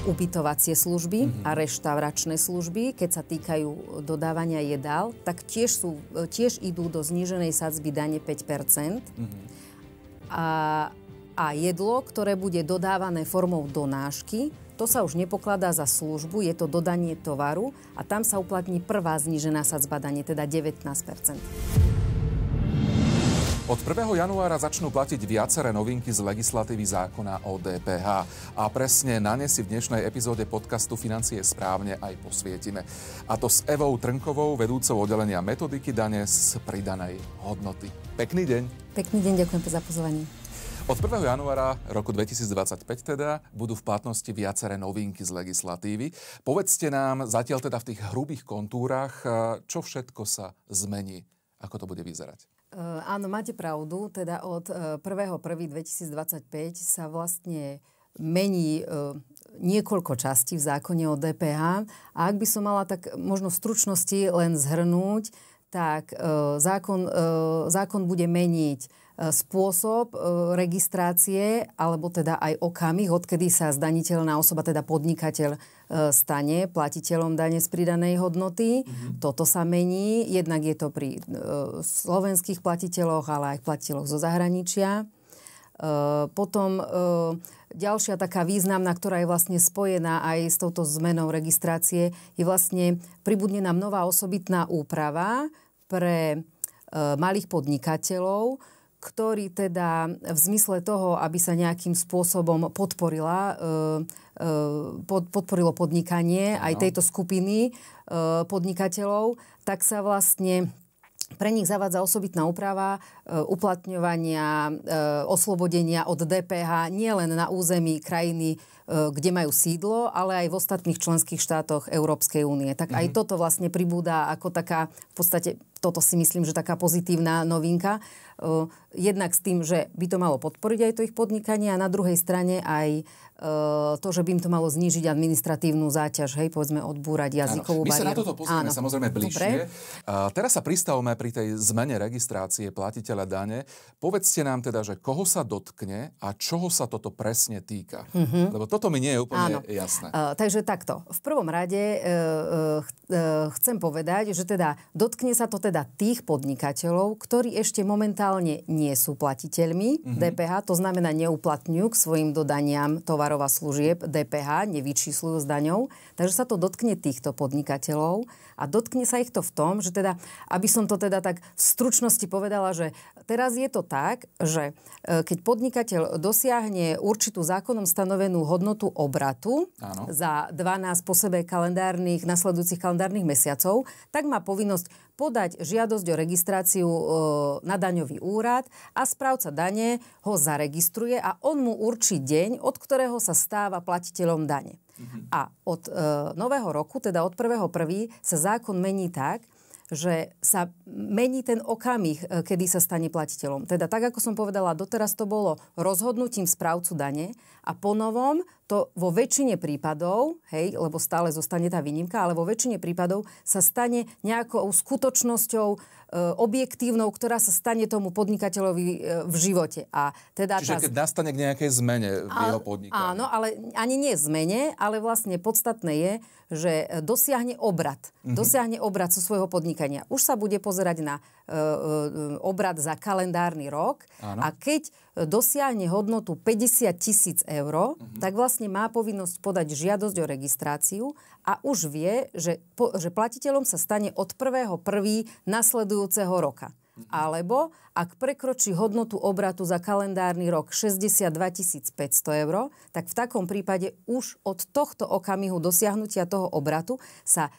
ubytovacie služby a reštauračné služby, keď sa týkajú dodávania jedál, tak tiež idú do zníženej sadzby dane 5%. A jedlo, ktoré bude dodávané formou donášky, to sa už nepokladá za službu, je to dodanie tovaru a tam sa uplatní prvá znížená sadzba dane, teda 19%. Od 1. januára začnú platiť viaceré novinky z legislatívy zákona o DPH. A presne na ne si v dnešnej epizóde podcastu Financie správne aj posvietime. A to s Evou Trnkovou, vedúcou oddelenia metodiky dane z pridanej hodnoty. Pekný deň. Pekný deň, ďakujem za pozvanie. Od 1. januára roku 2025 teda budú v platnosti viaceré novinky z legislatívy. Povedzte nám zatiaľ teda v tých hrubých kontúrach, čo všetko sa zmení, ako to bude vyzerať. Áno, máte pravdu, teda od 1.1.2025 sa vlastne mení niekoľko častí v zákone o DPH. A ak by som mala tak možno v stručnosti len zhrnúť, tak zákon bude meniť spôsob registrácie, alebo teda aj okamih, odkedy sa zdaniteľná osoba, teda podnikateľ, stane platiteľom dane z pridanej hodnoty. Toto sa mení. Jednak je to pri slovenských platiteľoch, ale aj platiteľoch zo zahraničia. Potom ďalšia taká významná, ktorá je vlastne spojená aj s touto zmenou registrácie, je vlastne pribudne nám nová osobitná úprava pre malých podnikateľov, ktorí teda v zmysle toho, aby sa nejakým spôsobom podporilo podnikanie aj tejto skupiny podnikateľov, tak sa vlastne pre nich zavádza osobitná úprava uplatňovania, oslobodenia od DPH nielen na území krajiny, kde majú sídlo, ale aj v ostatných členských štátoch Európskej únie. Tak aj toto vlastne pribúda ako taká, v podstate toto si myslím, že taká pozitívna novinka. Jednak s tým, že by to malo podporiť aj to ich podnikanie a na druhej strane aj to, že by im to malo znížiť administratívnu záťaž, hej, povedzme odbúrať jazykovú bariéru. My sa na toto pozrieme samozrejme bližšie. Teraz sa pristavme pri tej zmene registrácie platiteľa dane. Povedzte nám teda, že koho sa dotkne a čoho sa toto presne týka. Lebo toto mi nie je úplne jasné. Takže takto. V prvom rade chcem povedať, že teda dotkne sa to teda tých podnikateľov, ktorí ešte momentálne nie sú platiteľmi DPH, to znamená neuplatňujú k svojim dodaniam tovarov a služieb DPH, nevyčíslujú s daňou. Takže sa to dotkne týchto podnikateľov a dotkne sa ich to v tom, že teda, aby som to teda tak v stručnosti povedala, že teraz je to tak, že keď podnikateľ dosiahne určitú zákonom stanovenú hodnotu obratu za 12 po sebe nasledujúcich kalendárnych mesiacov, tak má povinnosť podať žiadosť o registráciu na daňový úrad a správca dane ho zaregistruje a on mu určí deň, od ktorého sa stáva platiteľom dane. A od nového roku, teda od 1.1. sa zákon mení tak, že sa mení ten okamih, kedy sa stane platiteľom. Teda tak, ako som povedala, doteraz to bolo rozhodnutím správcu dane a ponovom to vo väčšine prípadov, hej, lebo stále zostane tá výnimka, ale vo väčšine prípadov sa stane nejakou skutočnosťou objektívnou, ktorá sa stane tomu podnikateľovi v živote. A teda čiže keď nastane k nejakej zmene v jeho podnikaní. Áno, ale ani nie zmene, ale vlastne podstatné je, že dosiahne obrat. Dosiahne obrat zo svojho podnikania. Už sa bude pozerať na obrat za kalendárny rok a keď dosiahne hodnotu 50 000 eur, tak vlastne má povinnosť podať žiadosť o registráciu a už vie, že platiteľom sa stane od 1.1. nasledujúceho roka. Alebo ak prekročí hodnotu obratu za kalendárny rok 62 500 eur, tak v takom prípade už od tohto okamihu dosiahnutia toho obratu sa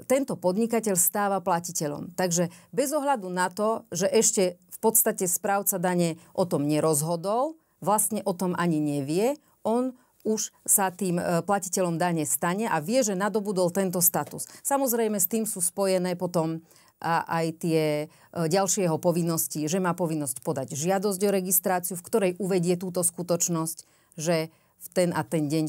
tento podnikateľ stáva platiteľom. Takže bez ohľadu na to, že ešte v podstate správca dane o tom nerozhodol, vlastne o tom ani nevie, on už sa tým platiteľom dane stane a vie, že nadobudol tento status. Samozrejme s tým sú spojené potom aj tie ďalšie jeho povinnosti, že má povinnosť podať žiadosť o registráciu, v ktorej uvedie túto skutočnosť, že v ten a ten deň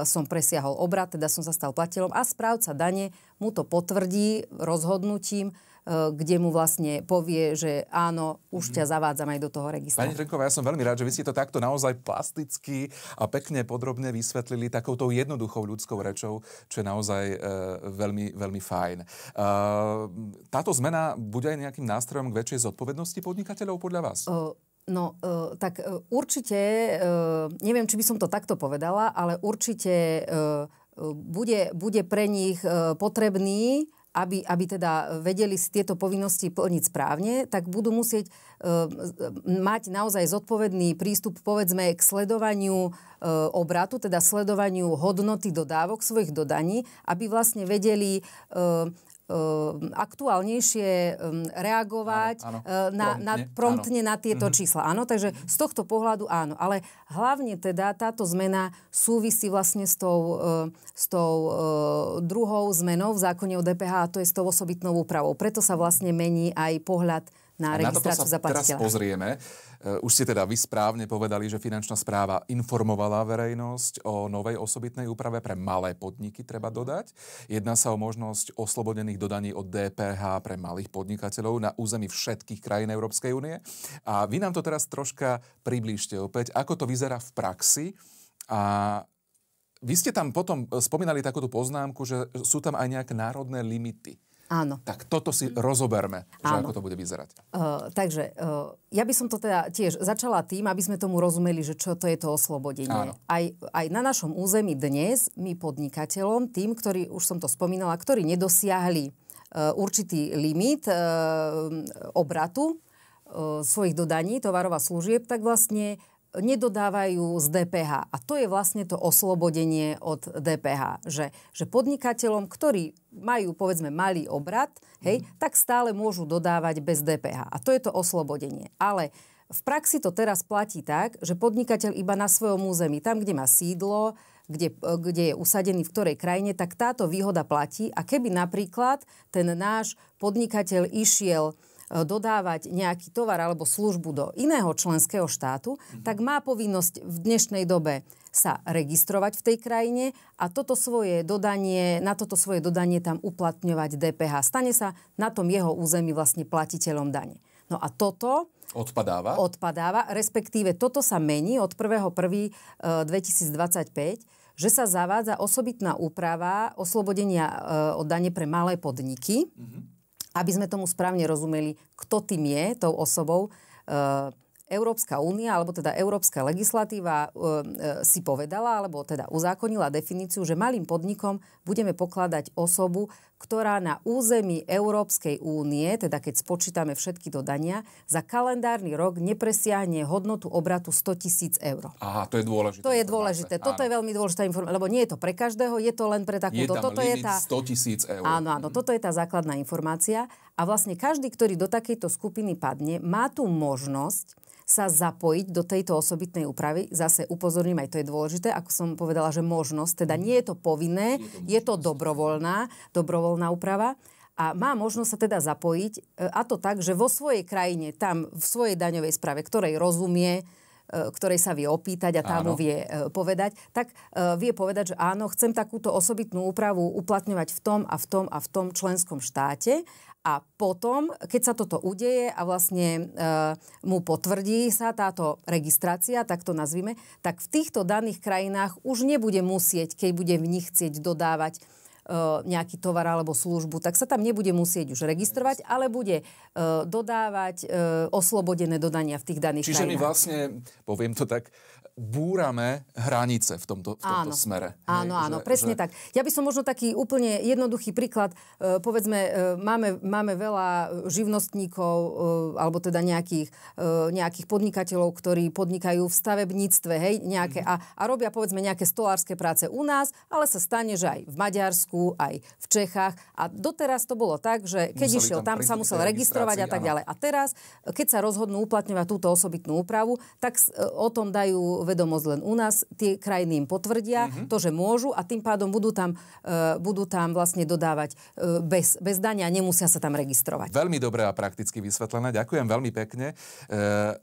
som presiahol obrat, teda som sa stal platiteľom a správca dane mu to potvrdí rozhodnutím kde mu vlastne povie, že áno, už ťa zavádzam aj do toho registra. Pani Hrnková, ja som veľmi rád, že vy ste to takto naozaj plasticky a pekne podrobne vysvetlili takouto jednoduchou ľudskou rečou, čo je naozaj veľmi, veľmi fajn. Táto zmena bude aj nejakým nástrojom k väčšej zodpovednosti podnikateľov podľa vás? Tak určite, neviem, či by som to takto povedala, ale určite bude pre nich potrebný, aby teda vedeli si tieto povinnosti plniť správne, tak budú musieť mať naozaj zodpovedný prístup, povedzme, k sledovaniu obratu, teda sledovaniu hodnoty dodávok svojich dodaní, aby vlastne vedeli aktuálnejšie reagovať promptne na tieto čísla. Áno, takže z tohto pohľadu áno. Ale hlavne teda táto zmena súvisí vlastne s tou druhou zmenou v zákone o DPH, a to je s tou osobitnou úpravou. Preto sa vlastne mení aj pohľad na registráciu zaplatiteľa. Teraz pozrieme. Už ste teda vy správne povedali, že Finančná správa informovala verejnosť o novej osobitnej úprave pre malé podniky, treba dodať. Jedná sa o možnosť oslobodených dodaní od DPH pre malých podnikateľov na území všetkých krajín Európskej únie. A vy nám to teraz troška priblížte opäť, ako to vyzerá v praxi. A vy ste tam potom spomínali takúto poznámku, že sú tam aj nejaké národné limity. Áno. Tak toto si rozoberme, že ako to bude vyzerať. Takže ja by som to teda tiež začala tým, aby sme tomu rozumeli, že čo to je to oslobodenie. Aj na našom území dnes my podnikateľom, tým, ktorí, už som to spomínala, ktorí nedosiahli určitý limit obratu svojich dodaní, tovarov a služieb, tak vlastne nedodávajú z DPH. A to je vlastne to oslobodenie od DPH. Že podnikateľom, ktorí majú, povedzme, malý obrat, tak stále môžu dodávať bez DPH. A to je to oslobodenie. Ale v praxi to teraz platí tak, že podnikateľ iba na svojom území, tam, kde má sídlo, kde je usadený v ktorej krajine, tak táto výhoda platí. A keby napríklad ten náš podnikateľ išiel dodávať nejaký tovar alebo službu do iného členského štátu, tak má povinnosť v dnešnej dobe sa registrovať v tej krajine a na toto svoje dodanie tam uplatňovať DPH. Stane sa na tom jeho území vlastne platiteľom dane. No a toto odpadáva, respektíve toto sa mení od 1.1.2025, že sa zavádza osobitná úprava oslobodenia od dane pre malé podniky, aby sme tomu správne rozumeli, kto tým je, tou osobou. Európska únia, alebo teda európska legislatíva si povedala, alebo teda uzákonila definíciu, že malým podnikom budeme pokladať osobu, ktorá na území Európskej únie, teda keď spočítame všetky dodania, za kalendárny rok nepresiahne hodnotu obratu 100 000 eur. Aha, to je dôležité. To je dôležité. Toto je veľmi dôležitá informácia, lebo nie je to pre každého, je to len pre takúto. Je tam limit 100 000 eur. Áno, toto je tá základná informácia. A vlastne každý, ktorý do takejto skupiny padne, má tu možnosť sa zapojiť do tejto osobitnej úpravy. Zase upozorním, aj to je dôležité, ako som povedala, že možnosť, teda nie je to povinné, je to dobrovoľná úprava a má možnosť sa teda zapojiť, a to tak, že vo svojej krajine, tam v svojej daňovej správe, ktorej rozumie, ktorej sa vie opýtať a tá mu vie povedať, tak vie povedať, že áno, chcem takúto osobitnú úpravu uplatňovať v tom a v tom a v tom členskom štáte. A potom, keď sa toto udeje a vlastne mu potvrdí sa táto registrácia, tak to nazvime, tak v týchto daných krajinách už nebude musieť, keď bude v nich chcieť dodávať nejaký tovar alebo službu, tak sa tam nebude musieť už registrovať, ale bude dodávať oslobodené dodania v tých daných krajinách. Čiže my vlastne, poviem to tak, búrame hranice v tomto smere. Áno, presne tak. Ja by som možno taký úplne jednoduchý príklad. Povedzme, máme veľa živnostníkov alebo teda nejakých podnikateľov, ktorí podnikajú v stavebníctve, a robia povedzme nejaké stolárske práce u nás, ale sa stane, že aj v Maďarsku, aj v Čechách. A doteraz to bolo tak, že keď išiel tam sa musel registrovať a tak ďalej. A teraz, keď sa rozhodnú uplatňovať túto osobitnú úpravu, tak o tom dajú vedomosť len u nás. Tie krajiny im potvrdia to, že môžu a tým pádom budú tam vlastne dodávať bez dania, nemusia sa tam registrovať. Veľmi dobré a prakticky vysvetlené. Ďakujem veľmi pekne.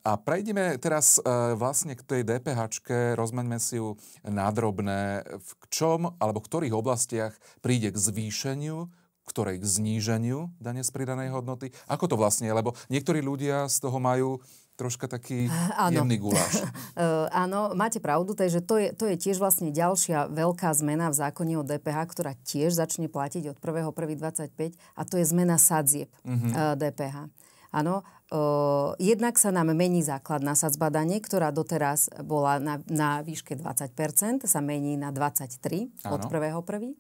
A prejdeme teraz vlastne k tej DPH-čke, rozmeňme si ju na drobné. V čom alebo v ktorých oblastiach príde k zvýšeniu ktorej k zníženiu dane z pridanej hodnoty? Ako to vlastne je? Lebo niektorí ľudia z toho majú troška taký jemný guláš. Áno, máte pravdu, takže to je tiež vlastne ďalšia veľká zmena v zákone o DPH, ktorá tiež začne platiť od 1.1.25 a to je zmena sadzieb DPH. Áno, jednak sa nám mení základná sadzba dane, ktorá doteraz bola na výške 20%, sa mení na 23% od 1.1.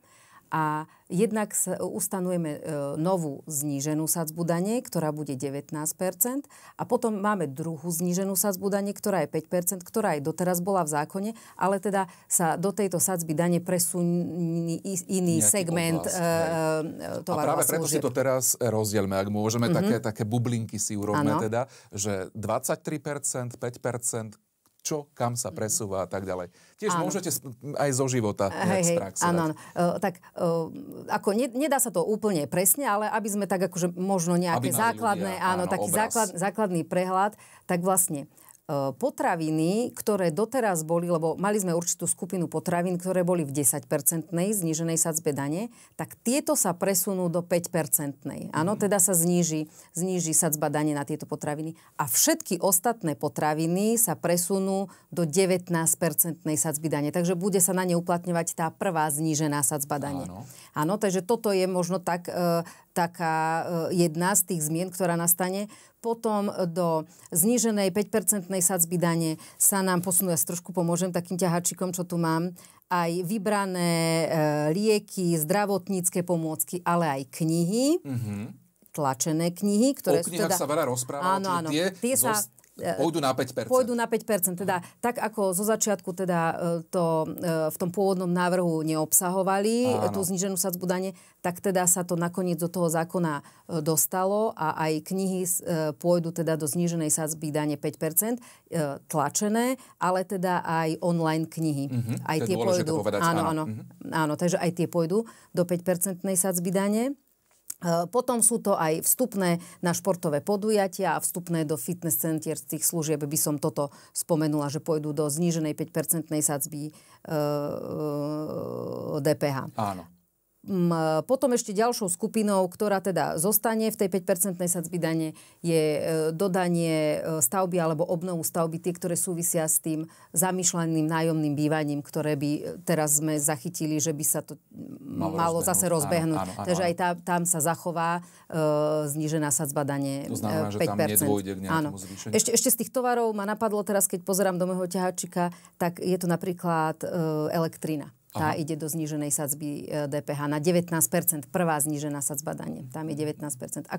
A jednak ustanujeme novú zníženú sadzbu dane, ktorá bude 19%. A potom máme druhú zníženú sadzbu dane, ktorá je 5%, ktorá aj doteraz bola v zákone, ale teda sa do tejto sadzby dane presuní iný segment tovaru a práve preto si to teraz rozdielme, ak môžeme, také bublinky si urobme teda, že 23%, 5%, čo, kam sa presúva a tak ďalej. Tiež môžete aj zo života z praxe. Áno. Tak ako nedá sa to úplne presne, ale aby sme tak akože možno nejaké základné, taký základný prehľad, tak vlastne potraviny, ktoré doteraz boli, lebo mali sme určitú skupinu potravín, ktoré boli v 10% zníženej sadzbe dane, tak tieto sa presunú do 5%. Áno, teda sa zníži sadzba dane na tieto potraviny. A všetky ostatné potraviny sa presunú do 19% sadzby dane. Takže bude sa na ne uplatňovať tá prvá znížená sadzba dane. Áno, takže toto je možno taká jedna z tých zmien, ktorá nastane. Potom do zníženej 5% sadzby dane sa nám posunú, ja si trošku pomôžem takým ťahačikom, čo tu mám, aj vybrané lieky, zdravotnícke pomôcky, ale aj knihy, tlačené knihy, ktoré sú teda... O knihách sa veľa rozprávalo, tie sa... Pôjdu na 5%. Pôjdu na 5%. Teda, tak ako zo začiatku to v tom pôvodnom návrhu neobsahovali tú zníženú sadzbu dane, tak teda sa to nakoniec do toho zákona dostalo a aj knihy pôjdu teda do zníženej sadzby dane 5%, tlačené, ale teda aj online knihy. Aj tie pôjdu. Áno, takže aj tie pôjdu do 5% sadzby dane. Potom sú to aj vstupné na športové podujatia a vstupné do fitness centierských služieb. By som toto spomenula, že pôjdu do zníženej 5% sadzby DPH. Áno. Potom ešte ďalšou skupinou, ktorá teda zostane v tej 5% sadzby dane, je dodanie stavby alebo obnovu stavby, tie, ktoré súvisia s tým zamýšľaným nájomným bývaním, ktoré by teraz sme zachytili, že by sa to malo zase rozbehnúť. Áno. Takže aj tam sa zachová znížená sadzba dane 5%. To znamená, že tam nedôjde k nejakému zvýšeniu. Ešte z tých tovarov ma napadlo teraz, keď pozerám do môjho ťahačika, tak je to napríklad elektrina. Tá ide do zníženej sadzby DPH na 19%. Prvá znížená sadzba dane. Tam je 19%.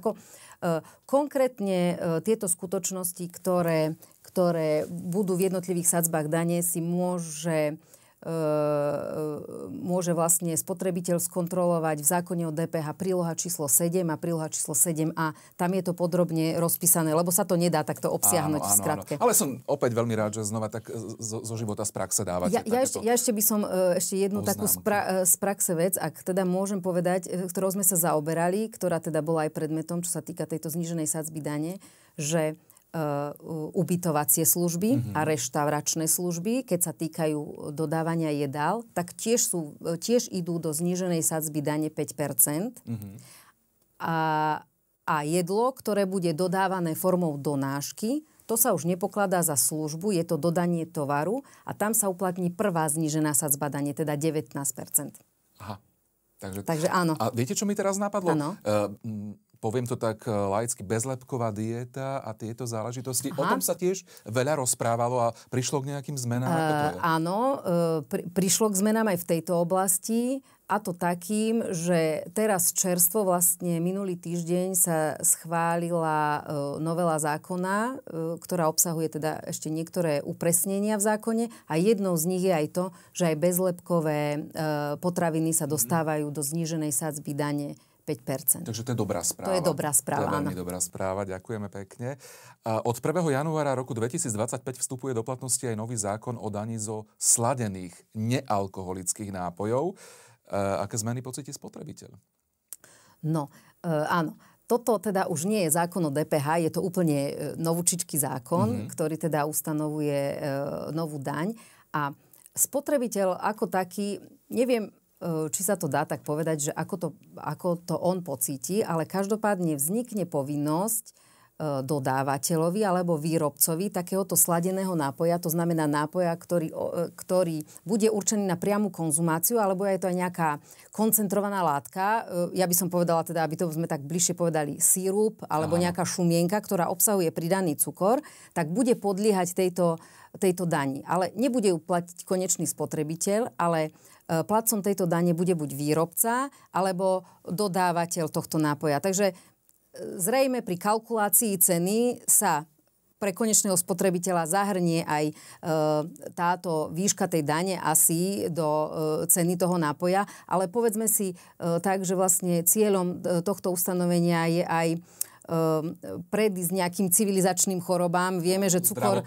Konkrétne tieto skutočnosti, ktoré budú v jednotlivých sadzbách dane, si môže vlastne spotrebiteľ skontrolovať v zákone o DPH príloha číslo 7 a príloha číslo 7a. Tam je to podrobne rozpísané, lebo sa to nedá takto obsiahnuť v skratke. Ale som opäť veľmi rád, že znova tak zo života z praxe dávate. Ja ešte by som jednu takú z praxe vec, ak teda môžem povedať, ktorou sme sa zaoberali, ktorá teda bola aj predmetom, čo sa týka tejto zníženej sadzby dane, že ubytovacie služby a reštauračné služby, keď sa týkajú dodávania jedál, tak tiež idú do zníženej sadzby dane 5%. A jedlo, ktoré bude dodávané formou donášky, to sa už nepokladá za službu, je to dodanie tovaru a tam sa uplatní prvá znížená sadzba dane, teda 19%. Aha. Takže áno. A viete, čo mi teraz napadlo? Áno. Poviem to tak laicky, bezlepková dieta a tieto záležitosti. O tom sa tiež veľa rozprávalo a prišlo k nejakým zmenám? Áno, prišlo k zmenám aj v tejto oblasti a to takým, že teraz čerstvo vlastne minulý týždeň sa schválila novela zákona, ktorá obsahuje teda ešte niektoré upresnenia v zákone a jednou z nich je aj to, že aj bezlepkové potraviny sa dostávajú do zníženej sadzby dane 5%. Takže to je dobrá správa. To je dobrá správa, áno. To je veľmi dobrá správa, ďakujeme pekne. Od 1. januára roku 2025 vstupuje do platnosti aj nový zákon o daní zo sladených nealkoholických nápojov. Aké zmeny pocíti spotrebiteľ? Áno. Toto teda už nie je zákon o DPH, je to úplne novúčičký zákon, ktorý teda ustanovuje novú daň. A spotrebiteľ ako taký, neviem, či sa to dá tak povedať, že ako to on pocíti, ale každopádne vznikne povinnosť dodávateľovi alebo výrobcovi takéhoto sladeného nápoja, to znamená nápoja, ktorý bude určený na priamu konzumáciu, alebo je to aj nejaká koncentrovaná látka. Ja by som povedala teda, aby to sme tak bližšie povedali, sírup alebo nejaká šumienka, ktorá obsahuje pridaný cukor, tak bude podliehať tejto dani. Ale nebude ju platiť konečný spotrebiteľ, ale platcom tejto dane bude buď výrobca, alebo dodávateľ tohto nápoja. Takže zrejme pri kalkulácii ceny sa pre konečného spotrebiteľa zahrnie aj táto výška tej dane asi do ceny toho nápoja. Ale povedzme si tak, že vlastne cieľom tohto ustanovenia je aj predísť nejakým civilizačným chorobám. Vieme, že cukor...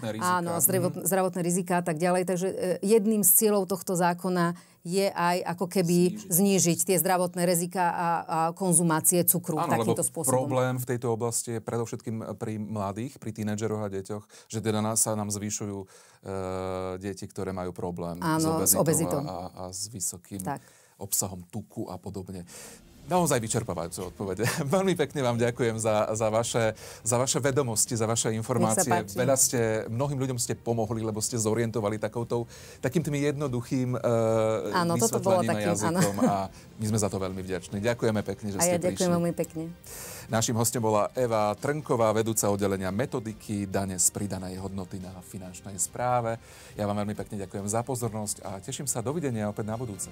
Zdravotné rizika a tak ďalej. Takže jedným z cieľov tohto zákona je aj ako keby znížiť tie zdravotné rizika a konzumácie cukru takýmto spôsobom. Problém v tejto oblasti je predovšetkým pri mladých, pri tínedžeroch a deťoch, že teda sa nám zvyšujú deti, ktoré majú problém s obezitou a s vysokým obsahom tuku a podobne. Naozaj vyčerpávajúce odpovede. Veľmi pekne vám ďakujem za vaše vedomosti, za vaše informácie. Mnohým ľuďom ste pomohli, lebo ste zorientovali takým tým jednoduchým vysvetlením a jazykom. A my sme za to veľmi vďační. Ďakujeme pekne, že ste prišli. A ja ďakujem veľmi pekne. Naším hostom bola Eva Trnková, vedúca oddelenia metodiky dane z pridanej hodnoty na finančnej správe. Ja vám veľmi pekne ďakujem za pozornosť a teším sa. Dovidenia opäť na budúce.